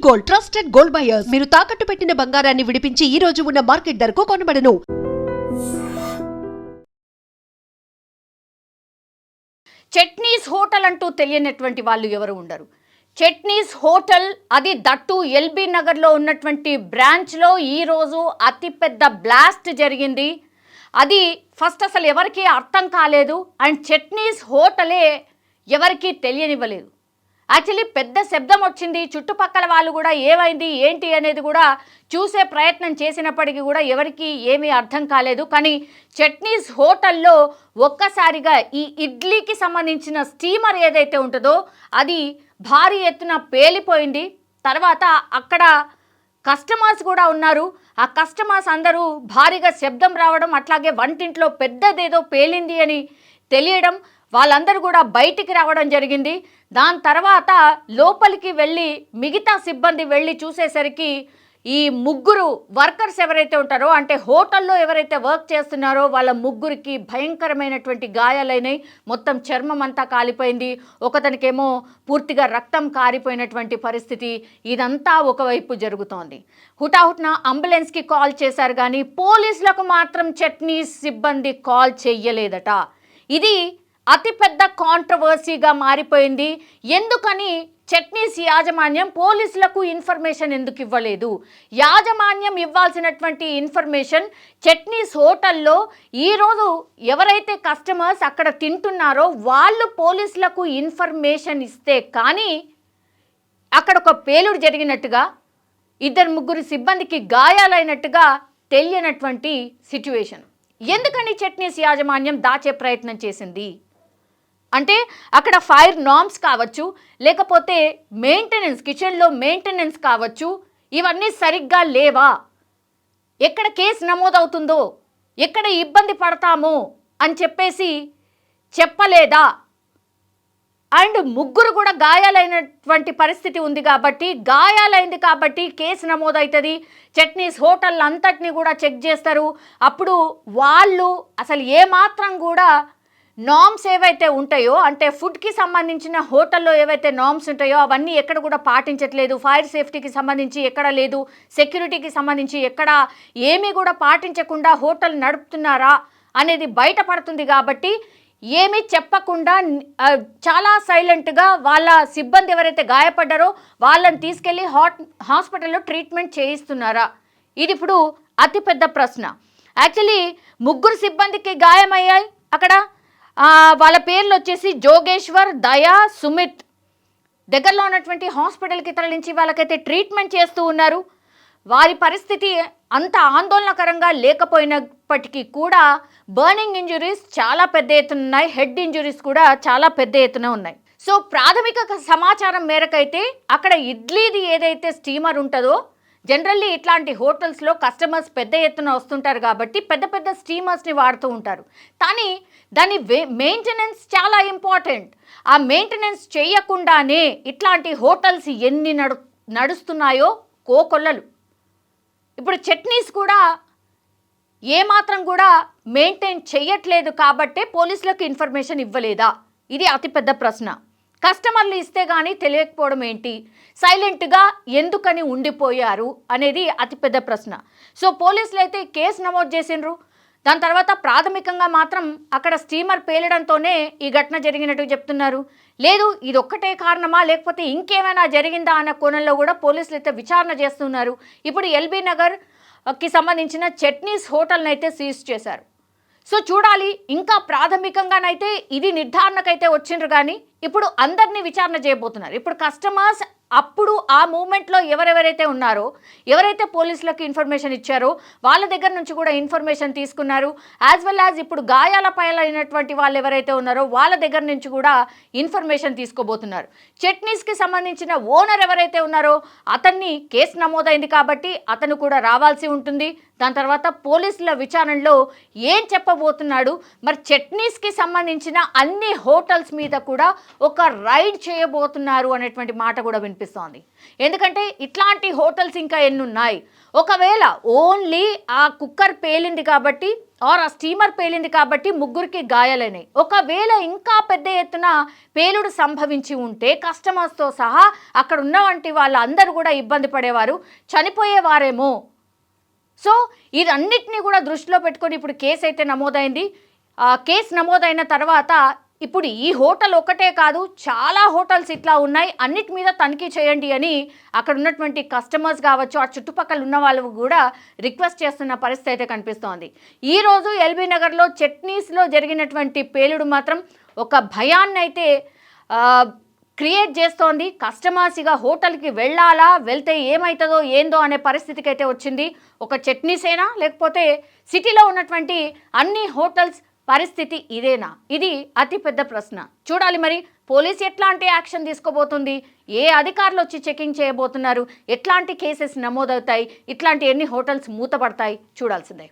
Gold, trusted gold buyers. మీరు తాకట్టు పెట్టిన బంగారాన్ని విడిపించి ఈ రోజు ఉన్న మార్కెట్ ధరకు కొనబడను. చట్నీస్ హోటల్ అంటూ తెలియనటువంటి వాళ్ళు ఎవరు ఉండరు. చట్నీస్ హోటల్, అది దట్టు ఎల్బీ నగర్లో ఉన్నటువంటి బ్రాంచ్లో ఈరోజు అతిపెద్ద బ్లాస్ట్ జరిగింది. అది ఫస్ట్ అసలు ఎవరికీ అర్థం కాలేదు. అండ్ చట్నీస్ హోటలే ఎవరికీ తెలియనివ్వలేదు. యాక్చువల్లీ పెద్ద శబ్దం వచ్చింది. చుట్టుపక్కల వాళ్ళు కూడా ఏమైంది ఏంటి అనేది కూడా చూసే ప్రయత్నం చేసినప్పటికీ కూడా ఎవరికి ఏమీ అర్థం కాలేదు. కానీ చట్నీస్ హోటల్లో ఒక్కసారిగా ఈ ఇడ్లీకి సంబంధించిన స్టీమర్ ఏదైతే ఉంటుందో అది భారీ ఎత్తున పేలిపోయింది. తర్వాత అక్కడ కస్టమర్స్ కూడా ఉన్నారు. ఆ కస్టమర్స్ అందరూ భారీగా శబ్దం రావడం, అట్లాగే వంటింట్లో పెద్దదేదో పేలింది అని తెలియడం, వాళ్ళందరూ కూడా బయటికి రావడం జరిగింది. దాని తర్వాత లోపలికి వెళ్ళి మిగతా సిబ్బంది వెళ్ళి చూసేసరికి ఈ ముగ్గురు వర్కర్స్ ఎవరైతే ఉంటారో, అంటే హోటల్లో ఎవరైతే వర్క్ చేస్తున్నారో వాళ్ళ ముగ్గురికి భయంకరమైనటువంటి గాయాలైనాయి. మొత్తం చర్మం అంతా కాలిపోయింది. ఒకతనికేమో పూర్తిగా రక్తం కారిపోయినటువంటి పరిస్థితి. ఇదంతా ఒకవైపు జరుగుతోంది. హుటాహుట్న అంబులెన్స్కి కాల్ చేశారు, కానీ పోలీసులకు మాత్రం చట్నీస్ సిబ్బంది కాల్ చెయ్యలేదట. ఇది అతిపెద్ద కాంట్రవర్సీగా మారిపోయింది. ఎందుకని చట్నీస్ యాజమాన్యం పోలీసులకు ఇన్ఫర్మేషన్ ఎందుకు ఇవ్వలేదు? యాజమాన్యం ఇవ్వాల్సినటువంటి ఇన్ఫర్మేషన్ చట్నీస్ హోటల్లో ఈరోజు ఎవరైతే కస్టమర్స్ అక్కడ తింటున్నారో వాళ్ళు పోలీసులకు ఇన్ఫర్మేషన్ ఇస్తే కానీ అక్కడ ఒక పేలుడు జరిగినట్టుగా, ఇద్దరు ముగ్గురు సిబ్బందికి గాయాలైనట్టుగా తెలియనటువంటి సిచ్యువేషన్. ఎందుకని చట్నీస్ యాజమాన్యం దాచే ప్రయత్నం చేసింది అంటే అక్కడ ఫైర్ నార్మ్స్ కావచ్చు, లేకపోతే మెయింటెనెన్స్, కిచెన్లో మెయింటెనెన్స్ కావచ్చు, ఇవన్నీ సరిగ్గా లేవా? ఎక్కడ కేసు నమోదవుతుందో, ఎక్కడ ఇబ్బంది పడతామో అని చెప్పేసి చెప్పలేదా? అండ్ ముగ్గురు కూడా గాయాలైనటువంటి పరిస్థితి ఉంది కాబట్టి, గాయాలైంది కాబట్టి కేసు నమోదవుతుంది. చట్నీస్ హోటల్ అంతటిని కూడా చెక్ చేస్తారు. అప్పుడు వాళ్ళు అసలు ఏమాత్రం కూడా నార్మ్స్ ఏవైతే ఉంటాయో, అంటే ఫుడ్కి సంబంధించిన హోటల్లో ఏవైతే నార్మ్స్ ఉంటాయో అవన్నీ ఎక్కడ కూడా పాటించట్లేదు. ఫైర్ సేఫ్టీకి సంబంధించి ఎక్కడ లేదు, సెక్యూరిటీకి సంబంధించి ఎక్కడ ఏమీ కూడా పాటించకుండా హోటల్ నడుపుతున్నారా అనేది బయటపడుతుంది. కాబట్టి ఏమీ చెప్పకుండా చాలా సైలెంట్గా వాళ్ళ సిబ్బంది ఎవరైతే గాయపడ్డారో వాళ్ళని తీసుకెళ్ళి హాస్పిటల్లో ట్రీట్మెంట్ చేయిస్తున్నారా? ఇది ఇప్పుడు అతిపెద్ద ప్రశ్న. యాక్చువల్లీ ముగ్గురు సిబ్బందికి గాయమయ్యాయి. అక్కడ వాళ్ళ పేర్లు వచ్చేసి జోగేశ్వర్, దయా, సుమిత్. దగ్గరలో ఉన్నటువంటి హాస్పిటల్కి తరలించి వాళ్ళకైతే ట్రీట్మెంట్ చేస్తూ ఉన్నారు. వారి పరిస్థితి అంత ఆందోళనకరంగా లేకపోయినప్పటికీ కూడా బర్నింగ్ ఇంజురీస్ చాలా పెద్ద ఎత్తున ఉన్నాయి. హెడ్ ఇంజురీస్ కూడా చాలా పెద్ద ఎత్తున ఉన్నాయి. సో ప్రాథమిక సమాచారం మేరకైతే అక్కడ ఇడ్లీది ఏదైతే స్టీమర్ ఉంటుందో, జనరల్లీ ఇట్లాంటి హోటల్స్లో కస్టమర్స్ పెద్ద ఎత్తున వస్తుంటారు కాబట్టి పెద్ద పెద్ద స్టీమర్స్ని వాడుతూ ఉంటారు. కానీ దాని మెయింటెనెన్స్ చాలా ఇంపార్టెంట్. ఆ మెయింటెనెన్స్ చేయకుండానే ఇట్లాంటి హోటల్స్ ఎన్ని నడుస్తున్నాయో కోకొల్లలు. ఇప్పుడు చట్నీస్ కూడా ఏమాత్రం కూడా మెయింటైన్ చేయట్లేదు కాబట్టే పోలీసులకు ఇన్ఫర్మేషన్ ఇవ్వలేదా? ఇది అతిపెద్ద ప్రశ్న. కస్టమర్లు ఇస్తే కానీ తెలియకపోవడం ఏంటి? సైలెంట్గా ఎందుకని ఉండిపోయారు అనేది అతిపెద్ద ప్రశ్న. సో పోలీసులు అయితే కేసు నమోదు చేసిండ్రు. దాని తర్వాత ప్రాథమికంగా మాత్రం అక్కడ స్టీమర్ పేలడంతోనే ఈ ఘటన జరిగినట్టు చెప్తున్నారు. లేదు ఇది ఒక్కటే కారణమా, లేకపోతే ఇంకేమైనా జరిగిందా అన్న కోణంలో కూడా పోలీసులు అయితే విచారణ చేస్తున్నారు. ఇప్పుడు ఎల్బీ నగర్కి సంబంధించిన చట్నీస్ హోటల్ని అయితే సీజ్ చేశారు. సో చూడాలి. ఇంకా ప్రాథమికంగానైతే ఇది నిర్ధారణకైతే వచ్చిండ్రు, కానీ ఇప్పుడు అందరినీ విచారణ చేయబోతున్నారు. ఇప్పుడు కస్టమర్స్ అప్పుడు ఆ మూమెంట్లో ఎవరెవరైతే ఉన్నారో, ఎవరైతే పోలీసులకు ఇన్ఫర్మేషన్ ఇచ్చారో వాళ్ళ దగ్గర నుంచి కూడా ఇన్ఫర్మేషన్ తీసుకున్నారు. యాజ్ వెల్ యాజ్ ఇప్పుడు గాయాల పాలైనటువంటి వాళ్ళు ఎవరైతే ఉన్నారో వాళ్ళ దగ్గర నుంచి కూడా ఇన్ఫర్మేషన్ తీసుకోబోతున్నారు. చట్నీస్కి సంబంధించిన ఓనర్ ఎవరైతే ఉన్నారో అతన్ని కేసు నమోదైంది కాబట్టి అతను కూడా రావాల్సి ఉంటుంది. దాని తర్వాత పోలీసుల విచారణలో ఏం చెప్పబోతున్నాడు, మరి చట్నీస్కి సంబంధించిన అన్ని హోటల్స్ మీద కూడా ఒక రైడ్ చేయబోతున్నారు అనేటువంటి మాట కూడా వినిపిస్తోంది. ఎందుకంటే ఇట్లాంటి హోటల్స్ ఇంకా ఎన్ని ఉన్నాయి, ఒకవేళ ఓన్లీ ఆ కుక్కర్ పేలింది కాబట్టి ఆ స్టీమర్ పేలింది కాబట్టి ముగ్గురికి గాయాలైనాయి, ఒకవేళ ఇంకా పెద్ద ఎత్తున పేలుడు సంభవించి ఉంటే కస్టమర్స్తో సహా అక్కడ ఉన్నవంటి వాళ్ళందరూ కూడా ఇబ్బంది పడేవారు, చనిపోయేవారేమో. సో ఇదన్నిటినీ కూడా దృష్టిలో పెట్టుకొని ఇప్పుడు కేసు అయితే నమోదైంది. కేసు నమోదైన తర్వాత ఇప్పుడు ఈ హోటల్ ఒకటే కాదు, చాలా హోటల్స్ ఇట్లా ఉన్నాయి, అన్నిటి మీద తనిఖీ చేయండి అని అక్కడ ఉన్నటువంటి కస్టమర్స్ కావచ్చు, ఆ చుట్టుపక్కల ఉన్న వాళ్ళు కూడా రిక్వెస్ట్ చేస్తున్న పరిస్థితి అయితే కనిపిస్తోంది. ఈరోజు ఎల్బీ నగర్లో చట్నీస్లో జరిగినటువంటి పేలుడు మాత్రం ఒక భయాన్ని అయితే క్రియేట్ చేస్తోంది. కస్టమర్స్ ఇక హోటల్కి వెళ్ళాలా, వెళ్తే ఏమవుతుందో ఏందో అనే పరిస్థితికి అయితే వచ్చింది. ఒక చట్నీసేనా లేకపోతే సిటీలో ఉన్నటువంటి అన్ని హోటల్స్ పరిస్థితి ఇదేనా? ఇది అతిపెద్ద ప్రశ్న. చూడాలి మరి పోలీసు ఎట్లాంటి యాక్షన్ తీసుకోబోతుంది, ఏ అధికారులు వచ్చి చెకింగ్ చేయబోతున్నారు, ఎట్లాంటి కేసెస్ నమోదవుతాయి, ఇట్లాంటి ఎన్ని హోటల్స్ మూతపడతాయి చూడాల్సిందే.